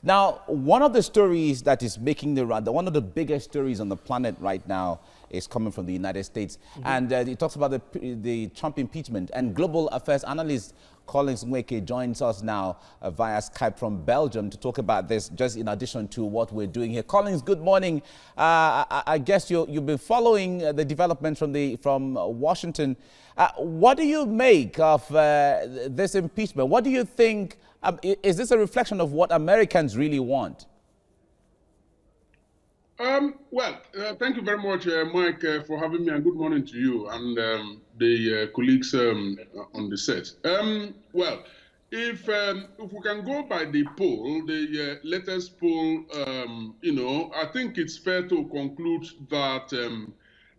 Now, one of the stories that is making the round, one of the biggest stories on the planet right now is coming from the United States. And it talks about the Trump impeachment. And global affairs analyst Collins Nawicki joins us now via Skype from Belgium to talk about this, just in addition to what we're doing here. Collins, good morning. I guess you've been following the developments from Washington. What do you make of this impeachment? What do you think? Is this a reflection of what Americans really want? Thank you very much, Mike, for having me, and good morning to you and the colleagues on the set. If we can go by the poll, the latest poll, I think it's fair to conclude that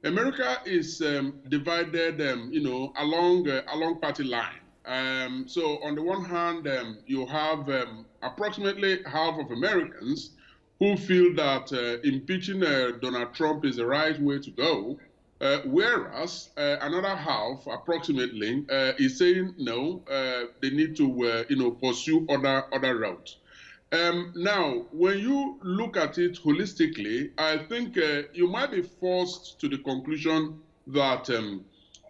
America is divided, along party line. So on the one hand, you have approximately half of Americans who feel that impeaching Donald Trump is the right way to go, whereas another half, approximately, is saying no, they need to pursue other routes. Now, when you look at it holistically, I think you might be forced to the conclusion that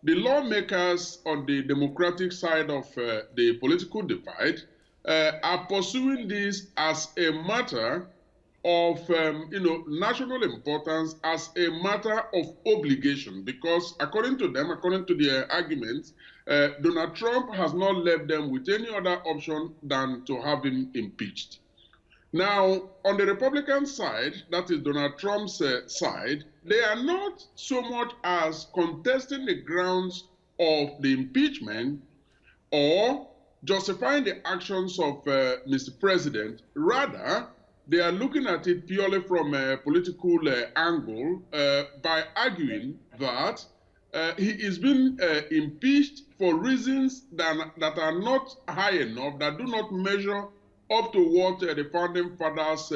the lawmakers on the Democratic side of the political divide are pursuing this as a matter of national importance, as a matter of obligation, because according to them, according to their arguments, Donald Trump has not left them with any other option than to have him impeached. Now, on the Republican side, that is Donald Trump's side, they are not so much as contesting the grounds of the impeachment or justifying the actions of Mr. President. Rather, they are looking at it purely from a political angle by arguing that he is being impeached for reasons that are not high enough, that do not measure up to what the founding fathers,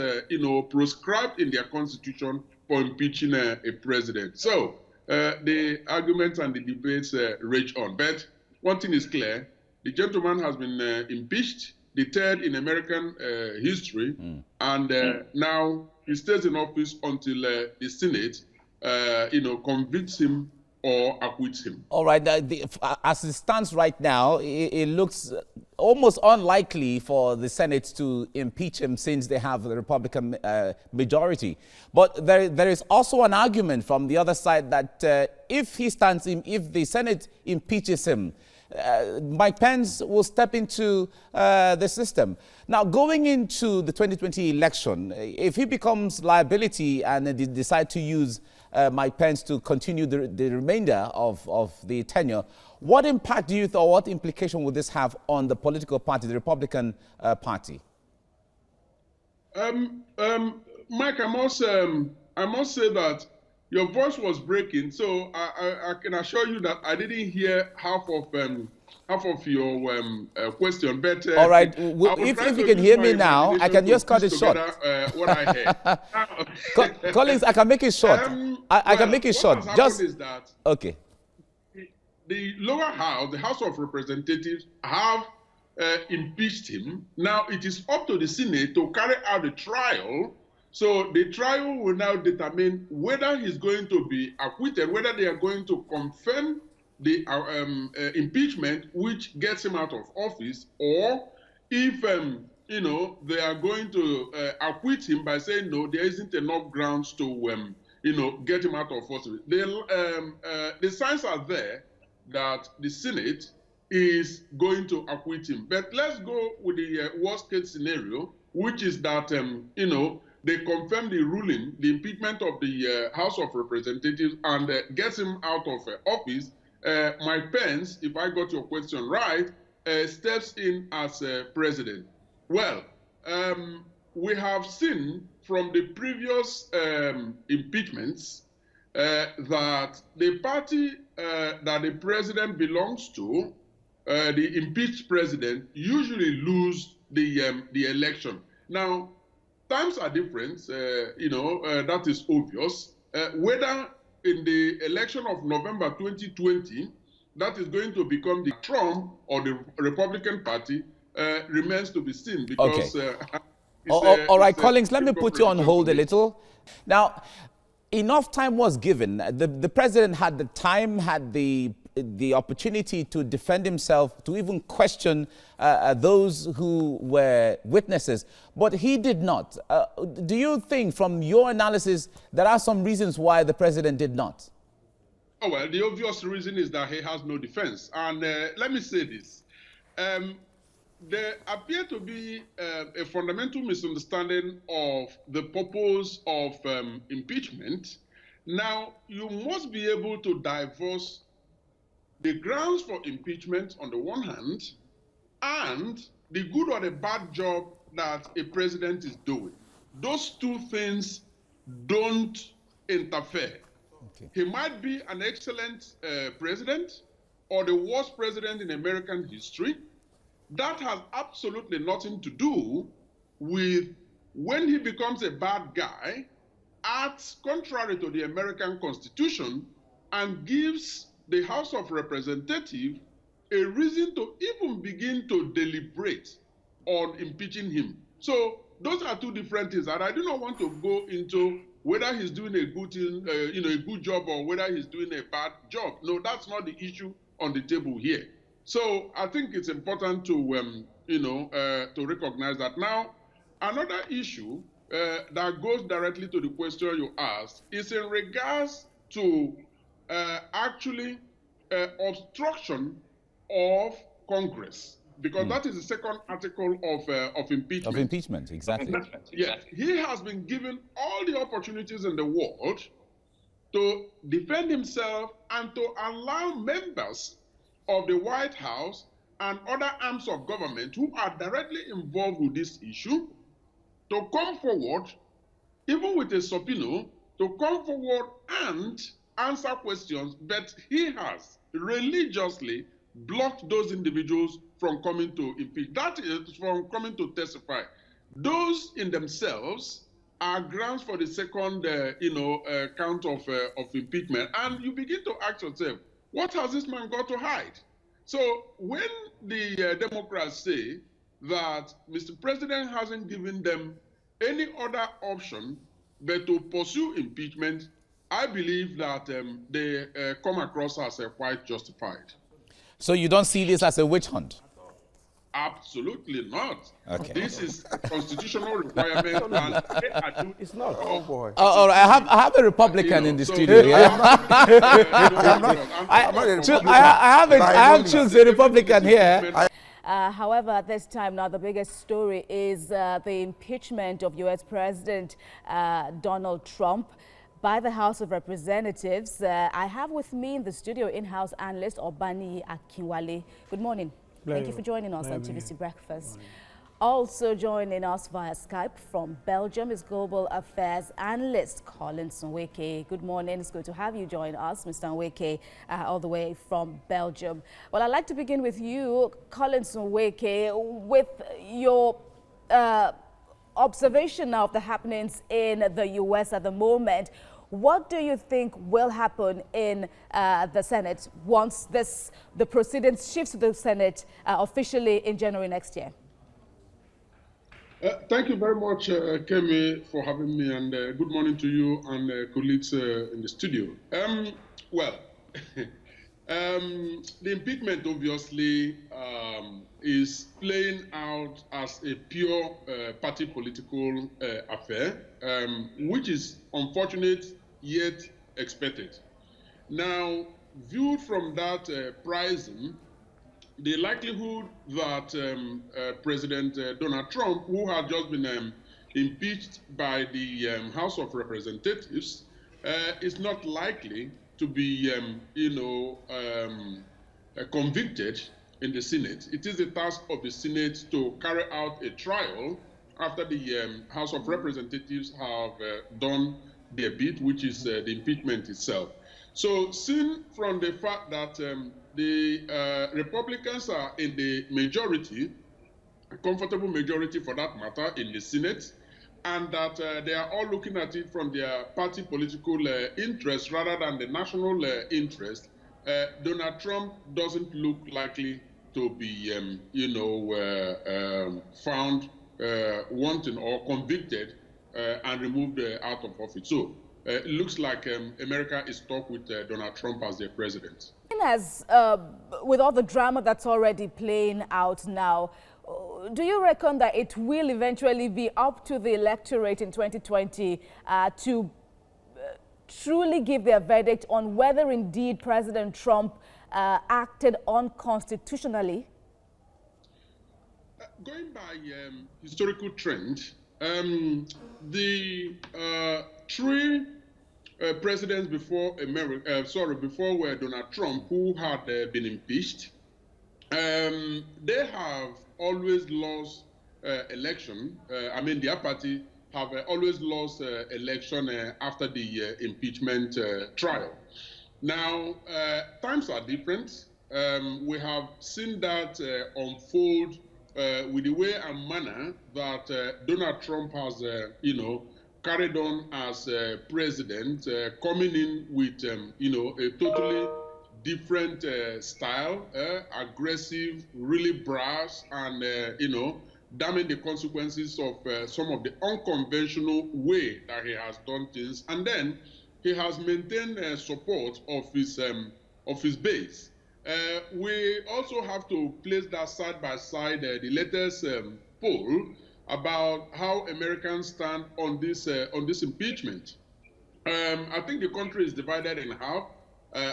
prescribed in their constitution for impeaching a president. So the arguments and the debates rage on. But one thing is clear: the gentleman has been impeached, the third in American history, and now he stays in office until the Senate, convicts him or acquits him. All right. As it stands right now, it looks almost unlikely for the Senate to impeach him since they have the Republican majority. But there is also an argument from the other side that if the Senate impeaches him, Mike Pence will step into the system. Now, going into the 2020 election, if he becomes liability and they decide to use Mike Pence to continue the remainder of the tenure, what impact do you think, or what implication would this have on the political party, the Republican Party? Mike, I must say that your voice was breaking, so I can assure you that I didn't hear half of your question. But all right, if you can hear me now, I can just cut it short. What I heard. Collins, I can make it short. I can make it short. Just is that okay. The lower house, the House of Representatives, have impeached him. Now it is up to the Senate to carry out the trial. So the trial will now determine whether he's going to be acquitted, whether they are going to confirm the impeachment, which gets him out of office, or if they are going to acquit him by saying no, there isn't enough grounds to get him out of office. The signs are there that the Senate is going to acquit him. But let's go with the worst case scenario, which is that they confirm the ruling, the impeachment of the House of Representatives, and gets him out of office. Mike Pence, if I got your question right, steps in as president. Well, we have seen from the previous impeachments that the party that the president belongs to, the impeached president, usually lose the election. Now, times are different, that is obvious. Whether in the election of November 2020, that is going to become the Trump or the Republican Party remains to be seen, because All right, it's a Collins, let me put you on religion hold to a me. little. Now, enough time was given. The president had the time, had the opportunity to defend himself, to even question those who were witnesses, but he did not. Do you think, from your analysis, there are some reasons why the president did not? Oh, well, the obvious reason is that he has no defense. And let me say this. There appear to be a fundamental misunderstanding of the purpose of impeachment. Now, you must be able to divorce the grounds for impeachment on the one hand and the good or the bad job that a president is doing. Those two things don't interfere. Okay. He might be an excellent president or the worst president in American history. That has absolutely nothing to do with when he becomes a bad guy, acts contrary to the American Constitution, and gives the House of Representatives a reason to even begin to deliberate on impeaching him. So those are two different things, and I do not want to go into whether he's doing a good thing, a good job, or whether he's doing a bad job. No, that's not the issue on the table here. So I think it's important to, to recognize that. Now, another issue that goes directly to the question you asked is in regards to actually obstruction of Congress, because that is the second article of impeachment. Of impeachment, exactly. Yes, he has been given all the opportunities in the world to defend himself and to allow members of the White House and other arms of government who are directly involved with this issue to come forward, even with a subpoena, to come forward and answer questions, but he has religiously blocked those individuals from coming to impeach. That is, from coming to testify. Those in themselves are grounds for the second, count of impeachment. And you begin to ask yourself, what has this man got to hide? So when the Democrats say that Mr. President hasn't given them any other option but to pursue impeachment, I believe that they come across as quite justified. So you don't see this as a witch hunt? Absolutely not. Okay. This is a constitutional requirement. And It's not. Oh boy. All right, I have a Republican in the so studio. Yeah. I have chosen a Republican here. However, at this time now, the biggest story is the impeachment of U.S. President Donald Trump by the House of Representatives. I have with me in the studio in-house analyst Obani Akinwale. Good morning. Thank you for joining us on TVC Breakfast. Also joining us via Skype from Belgium is Global Affairs Analyst Collins Nawicki. Good morning. It's good to have you join us, Mr. Nawicki, all the way from Belgium. Well, I'd like to begin with you, Collins Nawicki, with your observation now of the happenings in the U.S. at the moment. What do you think will happen in the Senate once the proceedings shifts to the Senate officially in January next year? Thank you very much, Kemi, for having me, and good morning to you and colleagues in the studio. Well, the impeachment obviously is playing out as a pure party political affair, which is unfortunate yet expected. Now, viewed from that prism, the likelihood that President Donald Trump, who had just been impeached by the House of Representatives, is not likely to be, convicted in the Senate. It is the task of the Senate to carry out a trial after the House of Representatives have done their bit, which is the impeachment itself. So, seen from the fact that the Republicans are in the majority, a comfortable majority for that matter, in the Senate, and that they are all looking at it from their party political interest rather than the national interest, Donald Trump doesn't look likely to be, found wanting or convicted and removed out of office. So it looks like America is stuck with Donald Trump as their president. As with all the drama that's already playing out now, do you reckon that it will eventually be up to the electorate in 2020 to truly give their verdict on whether indeed President Trump acted unconstitutionally? Going by historical trend, the three presidents before before Donald Trump who had been impeached, they have always lost election. I mean, their party have always lost election after the impeachment trial. Now, times are different. We have seen that unfold with the way and manner that Donald Trump has, carried on as president, coming in with, a totally different style, aggressive, really brash, and, damning the consequences of some of the unconventional way that he has done things. And then he has maintained support of his base. We also have to place that side by side the latest poll about how Americans stand on this impeachment. I think the country is divided in half.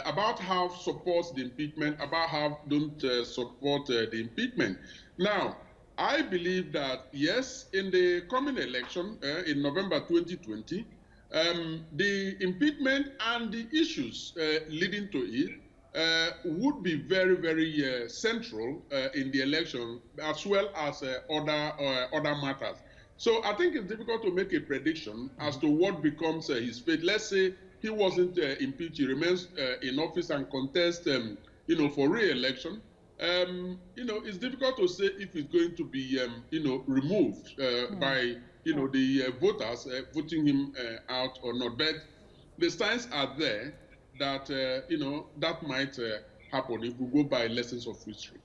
About half supports the impeachment, about half don't support the impeachment. Now, I believe that, yes, in the coming election in November 2020, the impeachment and the issues leading to it would be very, very central in the election, as well as other matters. So I think it's difficult to make a prediction as to what becomes his fate. Let's say he wasn't impeached, he remains in office and contests, for re-election. It's difficult to say if it's going to be, removed by, the voters voting him out or not. But the signs are there that, that might happen if we go by lessons of history.